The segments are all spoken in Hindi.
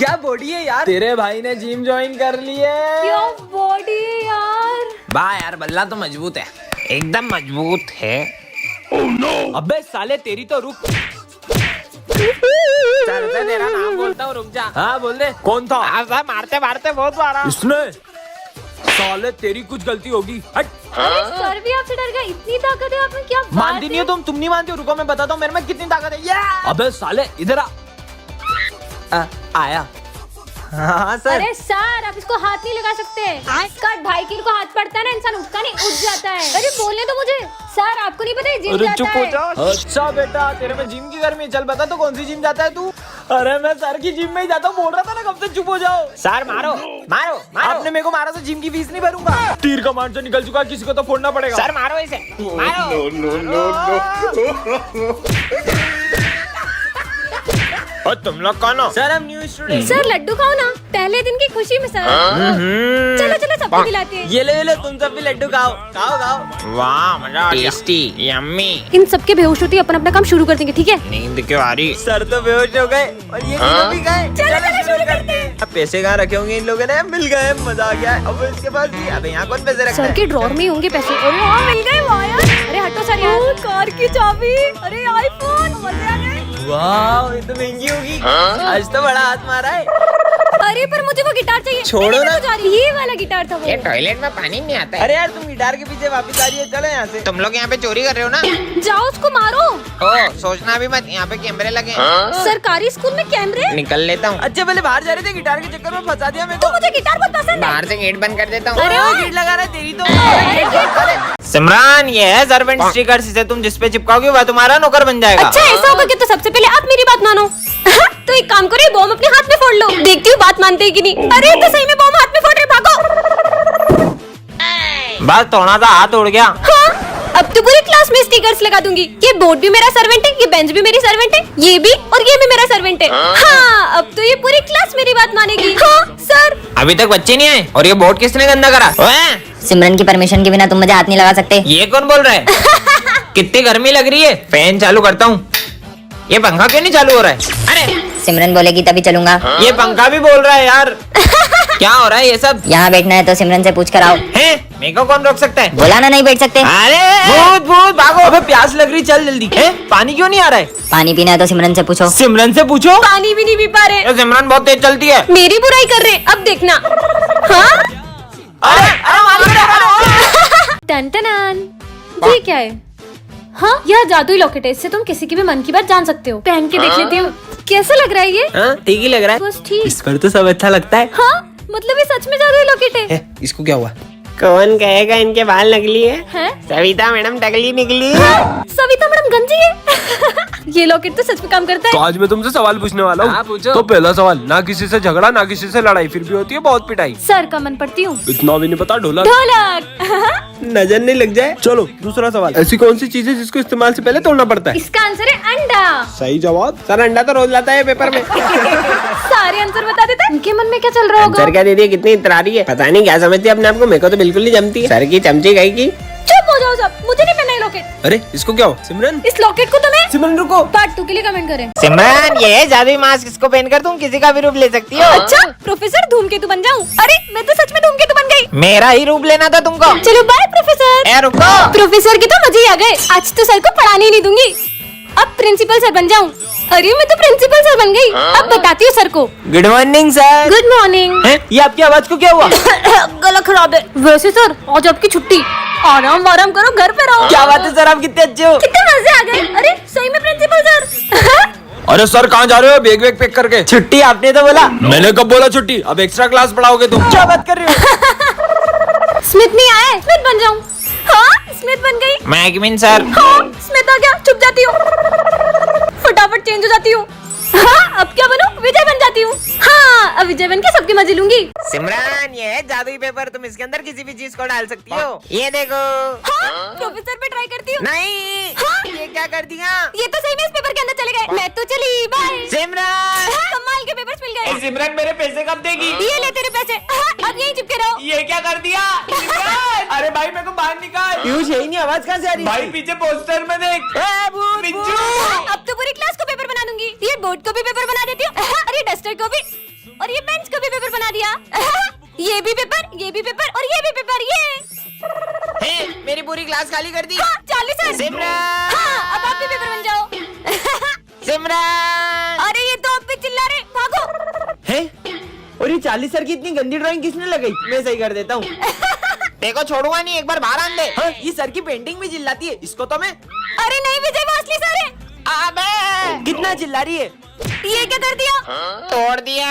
क्या बॉडी है यार, तेरे भाई ने जिम ज्वाइन कर ली है। क्या बॉडी है यार। वाह यार, बल्ला तो मजबूत है, एकदम मजबूत है। अबे साले तेरी तो रुक। चल तेरा नाम बोलता हूँ, रुक जा। हाँ बोल दे, कौन था? मारते मारते बहुत मारा। इसने। साले तेरी कुछ गलती होगी। हट। अरे सर भी आपसे डर गया, इतनी ताकत है आप में, क्या बात मानती नहीं हो तुम नहीं मानती हो? रुको मैं बताता हूँ मेरे में कितनी ताकत है। अबे साले इधर आया। हाँ सर। अरे सर आप इसको हाथ नहीं लगा सकते, इसका 2.5 किलो का हाथ पड़ता है ना, इंसान उठता नहीं, उठ जाता है। अरे बोलने तो मुझे, सर आपको नहीं पता जिम जाता चुप हो है। जा। अच्छा बेटा, तेरे में जिम की गर्मी, चल बता तो कौन सी जिम जाता है तू? अरे मैं सर की जिम में ही जाता हूँ, बोल रहा था ना कब से चुप हो जाओ। सर मारो मारो मारो। आपने मेरे को मारा तो जिम की फीस नहीं भरूंगा। तीर कमान से निकल चुका, किसी को तो फोड़ना पड़ेगा। सर मारो इसे, मारो। और तुम लोग कौन हो? सर हम न्यू स्टूडेंट। सर लड्डू खाओ ना, पहले दिन की खुशी में सर। चलो चलो सबको खिलाते हैं। ये ले तुम सब भी लड्डू खाओ खाओ खाओ। वाह मजा आ गया। Tasty, yummy. इन सबके बेहोश होते ही अपन अपना काम शुरू कर देंगे, ठीक है? नींद क्यों आ रही? सर तो बेहोश हो गए और ये तीनों भी गए। चलो शुरू करते हैं। अब पैसे कहाँ रखे होंगे इन लोगों ने? मिल गए, मजा आ गया। अब इसके पास भी, अबे यहाँ कौन पैसे रखता सर है? के ड्रॉर में ही होंगे पैसे। अरे हाँ मिल गए, वाह यार। अरे हटो सर यार। कार की चाबी, अरे आईफोन, मजे आ गए। वाह ये तो महंगी होगी। आज तो बड़ा हाथ मारा है। अरे पर मुझे वो गिटार चाहिए। छोड़ो ना। ये वाला गिटार था वो। ये टॉयलेट में पानी नहीं आता है। अरे यार तुम गिटार के पीछे वापस आ रही है, चलो यहाँ से। तुम लोग यहाँ पे चोरी कर रहे हो ना? जाओ उसको मारो। ओ सोचना भी मत, यहाँ पे कैमरे लगे हैं। सरकारी स्कूल में कैमरे? निकल लेता हूँ। अच्छा पहले बाहर जा रहे थे, गिटार के चक्कर में फंसा दिया मेरे तो को। मुझे गिटार बहुत पसंद है। बाहर से गेट बंद कर देता हूँ। अरे वो गेट लगा रहा है तेरी तो। सिमरान, ये है सर्वेंट स्टिकर, इसे तुम जिस पे चिपकाओगे वह तुम्हारा नौकर बन जाएगा। अच्छा ऐसा होगा कि तो सबसे पहले आप मेरी बात मानो। तो एक काम करो, बॉम्ब अपने हाथ में फोड़ लो, देखती हूँ बात मानते हैं कि नहीं। अरे तो सही में बॉम्ब हाथ में फोड़ रहे, भागो। बस थोड़ा सा हाथ उड़ गया। हाँ अब तो पूरी क्लास में स्टिकर्स लगा दूंगी। ये बोर्ड भी मेरा सर्वेंट है, ये बेंच भी मेरी सर्वेंट है, ये भी और ये भी मेरा सर्वेंट है। हाँ अब तो ये पूरी क्लास मेरी बात मानेगी। हाँ सर। अभी तक बच्चे नहीं आए और ये बोर्ड किसने गंदा करा? ओए, सिमरन की परमिशन के बिना तुम मुझे हाथ नहीं लगा सकते। ये कौन बोल रहा है? कितनी गर्मी लग रही है, फैन चालू करता हूँ। ये पंखा क्यों नहीं चालू हो रहा है? अरे सिमरन बोलेगी तभी चलूंगा। ये पंखा भी बोल रहा है यार। क्या हो रहा है ये सब? यहाँ बैठना है तो सिमरन से पूछ कर आओ। हैं? मेरे को कौन रोक सकता है? बोला ना नहीं बैठ सकते। अरे भूत भूत भागो। अबे प्यास लग रही, चल जल्दी। हैं? पानी क्यों नहीं आ रहा है? पानी पीना है तो सिमरन से पूछो। सिमरन से पूछो। पानी भी नहीं पी पा रहे, ये सिमरन बहुत तेज चलती है। मेरी बुराई कर रहे, अब देखना। हाँ टन ये क्या है? हाँ यह जादुई लॉकेट है, इससे तुम किसी की भी मन की बात जान सकते हो। पहन के देख लेती हूँ कैसा लग रहा है ये। हाँ ठीक ही लग रहा है। बस ठीक। इस पर तो सब अच्छा लगता है। हाँ मतलब ये सच में जादुई लॉकेट है। इसको क्या हुआ? कौन कहेगा इनके बाल नकली है? हैं? सविता मैडम टकली निकली। सविता मैडम गंजी है। ये लॉकेट तो सच में काम करता तो है। आज मैं तुमसे सवाल पूछने वाला हाँ, हूँ। पूछो। तो पहला सवाल, ना किसी से झगड़ा ना किसी से लड़ाई, फिर भी होती है बहुत पिटाई। सर का मन पड़ती हूँ। इतना भी नहीं पता ढोलक। ढोलक। नजर नहीं लग जाए। चलो दूसरा सवाल, ऐसी कौन सी चीज है जिसको इस्तेमाल से पहले तोड़ना पड़ता है? इसका आंसर है अंडा। सही जवाब। सर अंडा तो रोज लाता है पेपर में। सारे आंसर बता देते हैं। उनके मन में क्या चल रहा होगा? सर क्या दीदी कितनी इतरारी है, पता नहीं क्या समझती है अपने आप को। मेरे को तो बिल्कुल नहीं जमती है। सर की चमची गई की। चुप हो जाओ सब, मुझे नहीं पहना है लॉकेट। अरे इसको क्या हुआ? सिमरन इस लॉकेट को तुम्हें सिमरन रुको। पार्ट 2 के लिए कमेंट करें। सिमरन, ये जादुई मास्क इसको पहनकर तुम किसी का भी रूप ले सकती हो। अच्छा प्रोफेसर धूमकेतु बन जाऊं? अरे मैं तो सच में धूमकेतु बन गई। मेरा ही रूप लेना था तुमको। चलो बाय प्रोफेसर। ए रुको। प्रोफेसर के तो मजे ही आ गए, आज तो सर को पढ़ाने ही नहीं दूंगी। अब प्रिंसिपल सर बन जाऊं? अरे मैं तो प्रिंसिपल सर बन गई। अब बताती हूँ सर को। Good morning sir. Good morning. ये आपकी आवाज को क्या हुआ? गला खराब है। वैसे सर आज आपकी छुट्टी, आराम वाराम करो, घर पे रहो। क्या बात है सर, आप कितने अच्छे हो। कितने मजे आ गए। अरे सही में प्रिंसिपल सर। अरे सर कहाँ जा रहे हो बैग वैग पैक करके? छुट्टी आपने तो बोला। मैंने कब बोला छुट्टी? अब एक्स्ट्रा क्लास पढ़ाओगे तुम। क्या बात कर रहे हो? स्मिथ नहीं आया, स्मिथ बन जाऊं? हाँ स्मिथ बन गई। मैगमिन सर। हाँ स्मिथ आ गया, चुप जाती हूँ, फटाफट चेंज हो जाती हूँ। हाँ अब क्या बनूं? विजय बन जाती हूँ। हाँ अब विजय बन के सबके मजे लूंगी। सिमरन, ये है जादुई पेपर, तुम इसके अंदर किसी भी चीज को डाल सकती हो। ये देखो। हाँ प्रोफेसर पे ट्राई करती हूँ। नहीं। हाँ? ये क्या कर दिया? ये तो सही में इस पेपर के अंदर चले गए। मैं तो चली, बाय। सिमरन। कमाल के पेपर्स मिल गए। सिमरन मेरे पैसे कब देगी? ये ले तेरे पैसे। हाँ, अब यहीं चिपके रहो। ये क्या कर दिया? अरे भाई मेरे को बाहर निकाल। पीयूष यही नहीं, आवाज कहाँ से आ रही? भाई पीछे पोस्टर में देख। भूत, भूत। अब तो पूरी क्लास को पेपर बना दूंगी। दूंगी। ये बोर्ड को भी पेपर बना देती हूँ और ये डस्टर को भी, और ये बेंच को भी पेपर बना दिया। ये भी पेपर, ये भी पेपर और ये भी पेपर। ये मेरी पूरी क्लास खाली कर दी। हाँ, चार्ली सर। सिमरन! हाँ, अब आप भी पेपर बन जाओ। सिमरन! अरे ये तो अब भी चिल्ला रहे, भागो। है? और ये चार्ली सर की इतनी गंदी ड्राइंग किसने लगाई? मैं सही कर देता हूँ। देखो छोड़ूंगा नहीं, एक बार बाहर आन दे। हाँ, ये सर की पेंटिंग भी चिल्लाती है, इसको तो मैं। अरे नहीं विजय, वो असली सर है। अबे कितना चिल्ला रही है? ये क्या कर दिया? तोड़ दिया।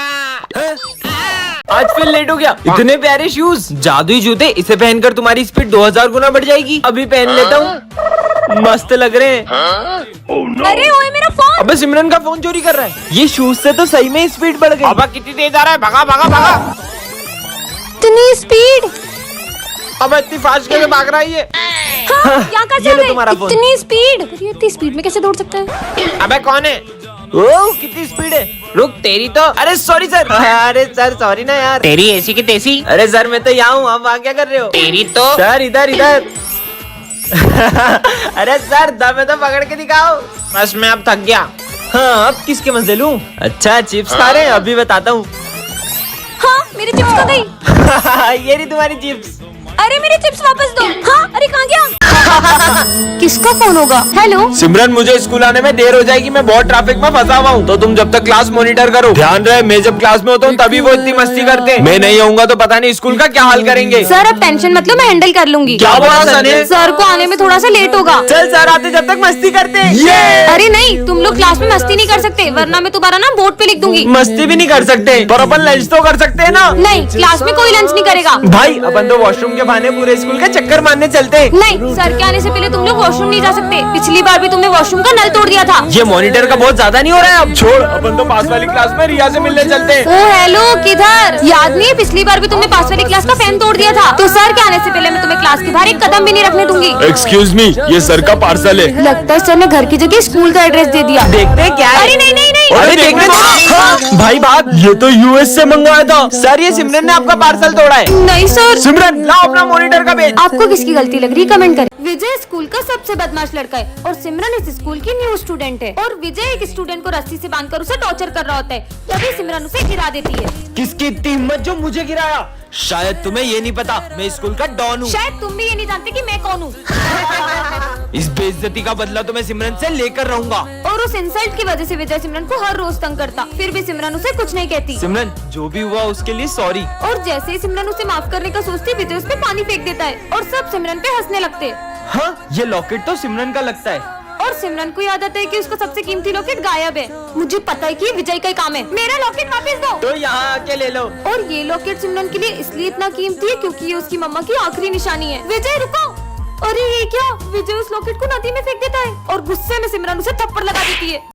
आज फिर लेट हो गया। इतने प्यारे शूज, जादुई जूते, इसे पहनकर तुम्हारी स्पीड 2000 गुना बढ़ जाएगी। अभी पहन लेता हूँ, मस्त लग रहे हैं। अरे ओए मेरा फोन। अबे सिमरन का फोन चोरी कर रहा है। ये शूज से तो सही में स्पीड बढ़ गई। अब कितनी तेज आ रहा है, भगा भगा भगा। इतनी स्पीड। अब इतनी फास्ट कैसे भाग रहा है ये? हाँ, यहाँ का ये लो तुम्हारा फोन। इतनी स्पीड, ये इतनी स्पीड में कैसे दौड़ सकता है? अबे कौन है? ओह कितनी स्पीड है। रुक, तेरी तो। अरे सॉरी सर। अरे सर सॉरी ना यार। तेरी ऐसी की तैसी। अरे सर मैं तो यहाँ हूँ, आप वहाँ क्या कर रहे हो? तेरी तो। सर इधर इधर। अरे सर दम है तो पकड़ के दिखाओ। बस मैं अब थक गया। हाँ अब किसके मजे लूं? अच्छा चिप्स खा रहे हैं, अभी बताता हूँ। हाँ मेरी चिप्स खो गई। ये रही तुम्हारी चिप्स। अरे मेरी चिप्स वापस दो। हाँ अरे कहाँ गया? किसका फोन होगा? हेलो सिमरन मुझे स्कूल आने में देर हो जाएगी, मैं बहुत ट्रैफिक में फंसा हुआ हूँ, तो तुम जब तक क्लास मॉनिटर करो। ध्यान रहे मैं जब क्लास में होता हूँ तभी वो इतनी मस्ती करते हैं। मैं नहीं आऊंगा तो पता नहीं स्कूल का क्या हाल करेंगे। सर अब टेंशन मत लो, मैं हैंडल कर लूंगी। क्या बोला सर ने? सर को आने में थोड़ा सा लेट होगा। चल सर आते जब तक मस्ती करते हैं। अरे नहीं, तुम लोग क्लास में मस्ती नहीं कर सकते, वरना मैं तुम्हारा ना बोर्ड पे लिख दूंगी। मस्ती भी नहीं कर सकते पर अपन लंच तो कर सकते हैं ना। नहीं, क्लास में कोई लंच नहीं करेगा। भाई अपन तो वॉशरूम के बहाने पूरे स्कूल के चक्कर मारने चलते हैं। नहीं, सर के आने से पहले तुम लोग वॉशरूम नहीं जा सकते। पिछली बार भी तुमने वॉशरूम का नल तोड़ दिया था। ये मॉनिटर का बहुत ज्यादा नहीं हो रहा है? अब छोड़, अपन तो पास वाली क्लास में रिया से मिलने चलते हैं। ओ हेलो, किधर? याद नहीं है पिछली बार भी तुमने पास वाली क्लास का फैन तोड़ दिया था? तो सर के आने से पहले मैं तुम्हें क्लास के बाहर एक कदम भी नहीं रखने दूंगी। एक्सक्यूज मी, ये सर का पार्सल है। लगता है सर ने घर की जगह स्कूल का एड्रेस दे दिया। देखते हैं क्या है। अरे नहीं नहीं नहीं। अरे देखने दो। हाँ, भाई बात, ये तो यूएस से मंगवाया था। सर ये सिमरन ने आपका पार्सल तोड़ा है। नहीं सर। सिमरन लाओ अपना मॉनिटर का पेज। आपको किसकी गलती लग रही है कमेंट करें। विजय स्कूल का सबसे बदमाश लड़का है और सिमरन इस स्कूल की न्यू स्टूडेंट है। और विजय एक स्टूडेंट को रस्सी से बांधकर उसे टॉर्चर कर रहा होता है, तभी सिमरन उसे गिरा देती है। किसकी इतनी हिम्मत जो मुझे गिराया? शायद तुम्हें ये नहीं पता, मैं स्कूल का डॉन हूँ। शायद तुम भी ये नहीं जानते कि मैं कौन हूँ। इस बेइज्जती का बदला तो मैं सिमरन से लेकर रहूंगा। और उस इंसल्ट की वजह से विजय सिमरन को हर रोज तंग करता, फिर भी सिमरन उसे कुछ नहीं कहती। सिमरन जो भी हुआ उसके लिए सॉरी। और जैसे ही सिमरन उसे माफ करने का सोचती, विजय उस पे पानी फेंक देता है और सब सिमरन पे हंसने लगते हैं। हाँ ये लॉकेट तो सिमरन का लगता है। और सिमरन को याद आता है कि उसका सबसे कीमती लॉकेट गायब है। मुझे पता है कि विजय का ही काम है। मेरा लॉकेट वापस दो। तो यहाँ आके ले लो। और ये लॉकेट सिमरन के लिए इसलिए इतना कीमती है क्योंकि ये उसकी मम्मा की आखिरी निशानी है। विजय रुको। अरे ये क्या? विजय उस लॉकेट को नदी में फेंक देता है और गुस्से में सिमरन उसे थप्पड़ लगा देती है।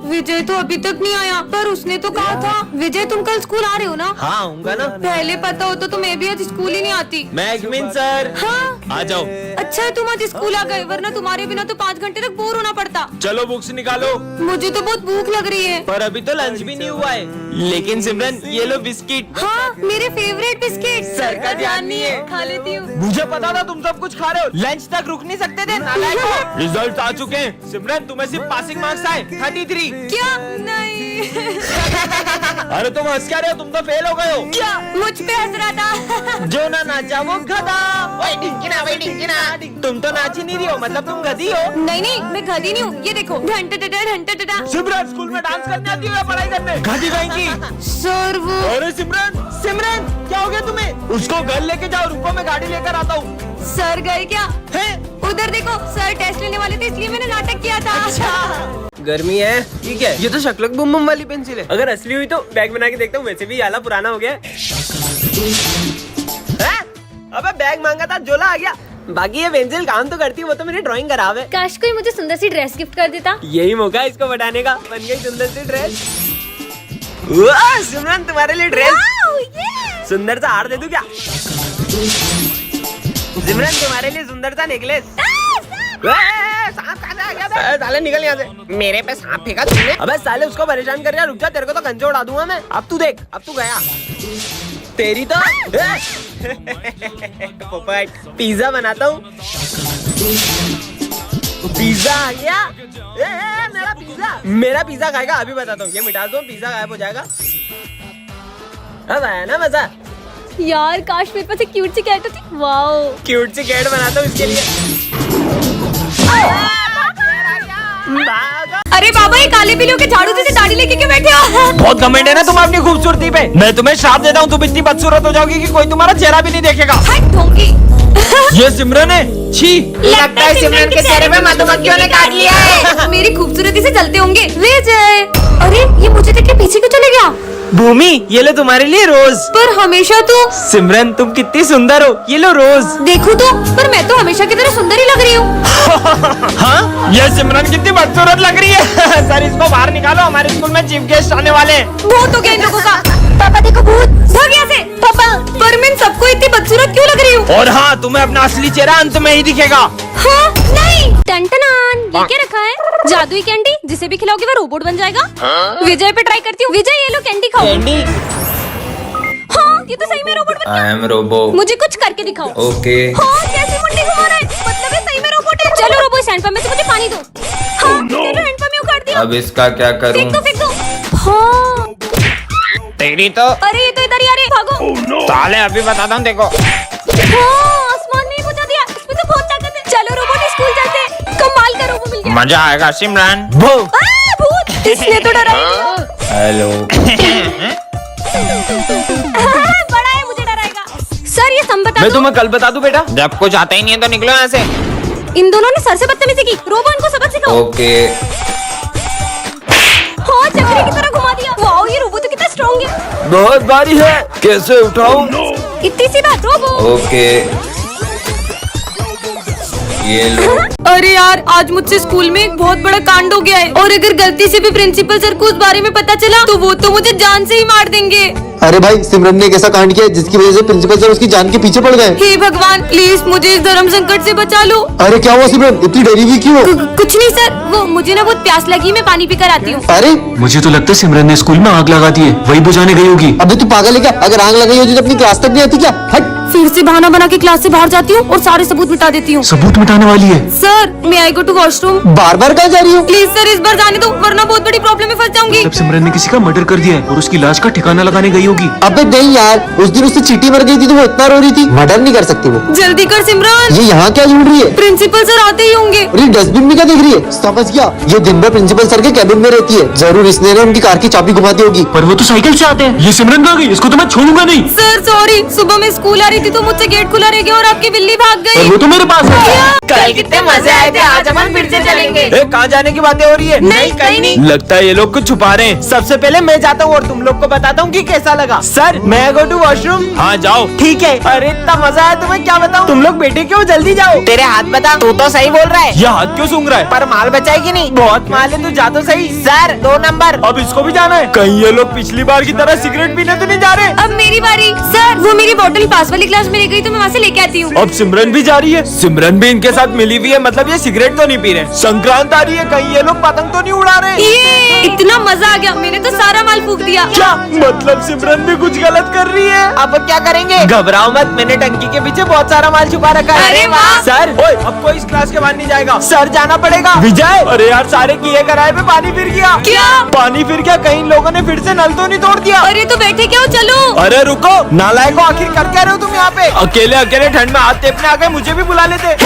विजय तो अभी तक नहीं आया, पर उसने तो कहा था। विजय तुम कल स्कूल आ रहे हो ना? हाँ आऊंगा ना। पहले पता होता तो मैं भी आज स्कूल ही नहीं आती। मैगमिन सर। हाँ आ जाओ। अच्छा है तुम आज स्कूल आ गए, वरना तुम्हारे बिना तो 5 घंटे तक बोर होना पड़ता। चलो बुक्स निकालो। मुझे तो बहुत भूख लग रही है। पर अभी तो लंच भी नहीं हुआ है। लेकिन सिमरन ये लो बिस्किट। हाँ मेरे फेवरेट बिस्किट। सर का ध्यान नहीं है। खा लेती हूँ। मुझे पता था तुम सब कुछ खा रहे हो, लंच तक रुक नहीं सकते थे नालायक। रिजल्ट आ चुके हैं सिमरन, तुम्हें सिर्फ पासिंग मार्क्स आए 33। क्या? नहीं। अरे तुम हंस क्या रहे हो, तुम तो फेल हो गए हो। क्या? मुझ पे हंस रहा था। जो ना नाचा वो गधा। तुम तो नाच ही नहीं रही हो, मतलब तुम गधी हो। नहीं नहीं, मैं गधी नहीं हूँ। ये देखो ढंटा। सिमरन स्कूल में डांस करने आती हो या पढ़ाई करने? गधी कहेंगी। सर वो। अरे सिमरन क्या हो गया तुम्हें? उसको घर लेके जाओ, रुको मैं गाड़ी लेकर आता हूँ। सर गए क्या? है? उधर देखो, सर टेस्ट लेने वाले थे इसलिए मैंने नाटक किया था। अच्छा। गर्मी है। ठीक है, ये तो शक्लक बुम बुम वाली पेंसिल है। अगर असली हुई तो बैग बना के देखता हूँ, वैसे भी ये आला पुराना हो गया है। अबे बैग मांगा था, झोला आ गया। बाकी ये पेंसिल काम तो करती है, वो तो मेरी ड्राइंग खराब है। काश कोई मुझे सुंदर सी ड्रेस गिफ्ट कर देता। यही मौका है इसको बढ़ाने का। बन गई सुंदर सी ड्रेस। वाह सिमरन तुम्हारे लिए ड्रेस। सुंदर सा हार दे दूं क्या? सिमरन तुम्हारे लिए सुंदर सा नेकलेस। सांप कहाँ से आ गया था? साले निकल यहाँ से। मेरे पे सांप फेंका तुमने? अबे साले उसको परेशान कर रहा, रुक जा, तेरे को तो कंचे उड़ा दूंगा मैं। अब तू देख, अब तू गया। तेरी तो पोपट। पिज्जा बनाता हूँ। पिज्जा आ गया। मेरा पिज्जा खाएगा, अभी बताता हूँ। ये मिटा दो, पिज्जा गायब हो जाएगा। अब आया ना मजा। यार काश मेरे पास एक क्यूट सी कैट होती। वाओ, क्यूट सी कैट बनाता हूँ इसके लिए। अरे बाबा, ये काले बिल्लियों के झाड़ू जैसे दाढ़ी लेके क्यों बैठे हो? बहुत घमंड है ना तुम अपनी खूबसूरती पे। मैं तुम्हें श्राप देता हूँ, तुम इतनी बदसूरत हो जाओगी कि कोई तुम्हारा चेहरा भी नहीं देखेगा। हट ढोंगी। ये सिमरन है। छी, लगता है सिमरन के चेहरे पे मधुमक्खियों ने काट लिया है। मेरी खूबसूरती से चलते होंगे। विजय, अरे ये मुझे देख के पीछे क्यों चले गया? भूमि, ये लो तुम्हारे लिए रोज। पर हमेशा तो सिमरन, तुम कितनी सुंदर हो, ये लो रोज। देखूं तो, पर मैं तो हमेशा की तरह सुंदर ही लग रही हूँ। हाँ, ये सिमरन कितनी बदसूरत लग रही है। सर, इसको बाहर निकालो, हमारे स्कूल में चीफ गेस्ट आने वाले हैं। भूत हो गया इन लोगों का। पापा देखो भूत। भाग यहाँ से। पापा, पर मैं इन सबको इतनी बदसूरत क्यों लग रही हूँ? और हाँ, तुम्हें अपना असली चेहरा अंत में ही दिखेगा। हाँ, नहीं। टंटनान, ये क्या रखा है? जादुई कैंडी, जिसे भी खिलाओगे वो रोबोट बन जाएगा। विजय पे ट्राई करती हूँ। विजय, ये लो कैंडी खाओ। कैंडी? हाँ, ये तो सही में रोबोट बन गया। I am robo. मुझे कुछ करके दिखाओ। ओके। हाँ, कैसी मुंडी घुमा रहा है? मतलब ये सही में रोबोट है। चलो रोबो, इस हैंडपंप में से मुझे पानी दो। हाँ, चलो हैंडपंप में उखाड़ दिया। अब इसका क्या करूं? फेंक दो, फेंक दो। हाँ, तेरी तो। अरे ये तो इधर ही आ रहे हैं, भागो। साले, अभी बताता हूँ, देखो। हाँ, आसमान में ही पहुंचा दिया। इसमें तो बहुत ताकत है। चलो रोबोट, स्कूल चलते हैं। कमाल का रोबो मिल गया। मजा आएगा सिमरन। भूत, इसने तो डरा ही दिया। हेलो। बड़ा है, मुझे डराएगा। सर, ये सम बता मैं दो। तुम्हें कल बता दूं बेटा। जब कुछ आता ही नहीं है तो निकलो यहाँ से। इन दोनों ने सर से बदतमीजी की। रोबो, इनको सबक सिखाओ। ओके। हाँ, चक्री की तरह घुमा दिया। वाओ, ये रोबो तो कितना स्ट्रॉन्ग है। बहुत भारी है, कैसे उठाऊं? इतनी सी बात। रोबो। ओके, ये लो। अरे यार, आज मुझसे स्कूल में एक बहुत बड़ा कांड हो गया है, और अगर गलती से भी प्रिंसिपल सर को उस बारे में पता चला तो वो तो मुझे जान से ही मार देंगे। अरे भाई, सिमरन ने एक ऐसा कांड किया जिसकी वजह से प्रिंसिपल सर उसकी जान के पीछे पड़ गए। हे भगवान, प्लीज मुझे इस धर्म संकट से बचा लो। अरे क्या हुआ सिमरन, इतनी डरी हुई क्यों? कुछ नहीं सर, वो मुझे ना बहुत प्यास लगी, मैं पानी पीकर आती हूँ। अरे मुझे तो लगता है सिमरन ने स्कूल में आग लगा दी है, वही बुझाने गई होगी। अबे तू पागल है क्या? अगर आग लगाई होती तो अपनी क्लास तक नहीं आती क्या? हट। फिर से बहाना बना के क्लास से बाहर जाती हूँ और सारे सबूत मिटा देती हूँ। सबूत मिटाने वाली है। सर, मैं आई गो टू वॉशरूम। बार बार कहाँ जा रही हो? प्लीज सर, इस बार जाने दो, वरना बहुत बड़ी प्रॉब्लम में फंस जाऊंगी। तब सिमरन ने किसी का मर्डर कर दिया है और उसकी लाश का ठिकाना लगाने गई होगी। अबे नहीं यार, उस दिन उससे चींटी मर गई थी तो वो इतना रो रही थी। मर्डर नहीं कर सकती वो। जल्दी कर सिमरन, ये यहाँ क्या ढूंढ रही है? प्रिंसिपल सर आते ही होंगे। अरे डस्टबिन में क्या देख रही है? समझ गया, ये दिन भर प्रिंसिपल सर के कैबिन में रहती है। जरूर इसने ना उनकी कार की चाबी घुमा दी होगी। पर वो तो साइकिल से आते हैं। ये सिमरन कहाँ गई? इसको तो मैं छोड़ूंगा नहीं। सर सॉरी, सुबह मैं स्कूल आ रही थी तो मुझसे गेट खुला रह गया और आपकी बिल्ली भाग और गई। वो तो मेरे पास है। कल कितने मजे आए थे, आज अपन फिर से चलेंगे। कहाँ जाने की बातें हो रही है? नहीं, कहीं नहीं। लगता है ये लोग कुछ छुपा रहे हैं। सबसे पहले मैं जाता हूँ और तुम लोग को बताता हूँ कि कैसा लगा। सर, मैं गो टू वॉशरूम। हाँ, जाओ। ठीक है। अरे इतना मजा आया, तुम्हें क्या बताऊँ। तुम लोग बेटे क्यों, जल्दी जाओ। तेरे हाथ बता, तू तो सही बोल रहा है। ये हाथ क्यों सूंघ रहा है? पर माल बचाएगी नहीं। बहुत माल है, तू जा तो सही। Sir, 2 number. अब इसको भी जाना है। कहीं ये लोग पिछली बार की तरह सिगरेट पीने तो नहीं जा रहे? अब मेरी बारी। सर, वो मेरी बोतल पास वाली क्लास में रह गई तो मैं वहाँ से लेके आती हूँ। अब सिमरन भी जा रही है। सिमरन भी इनके साथ मिली हुई है, मतलब ये सिगरेट तो नहीं पी रहे। संक्रांत आ रही है, कहीं ये लोग पतंग तो नहीं उड़ा रहे? ये इतना मजा आ गया, मैंने तो सारा माल फूक दिया। क्या मतलब सिमरन भी कुछ गलत कर रही है? अब क्या करेंगे? घबराओ मत, मैंने टंकी के पीछे बहुत सारा माल छुपा रखा है। अरे वाह। सर, ओए, अब कोई इस क्लास के बाहर नहीं जाएगा। सर, जाना पड़ेगा। विजय, अरे यार, सारे किए कराए पे पानी फिर गया। क्या? पानी फिर गया? कहीं लोगों ने फिर से नल तो नहीं तोड़ दिया? अरे तो बैठे क्या हो, चलो। अरे रुको, नालायकों, आखिर कर क्या रहे हो तुम यहाँ पे? अकेले अकेले ठंड में हाथ टेपने आ गए, मुझे भी बुला लेते।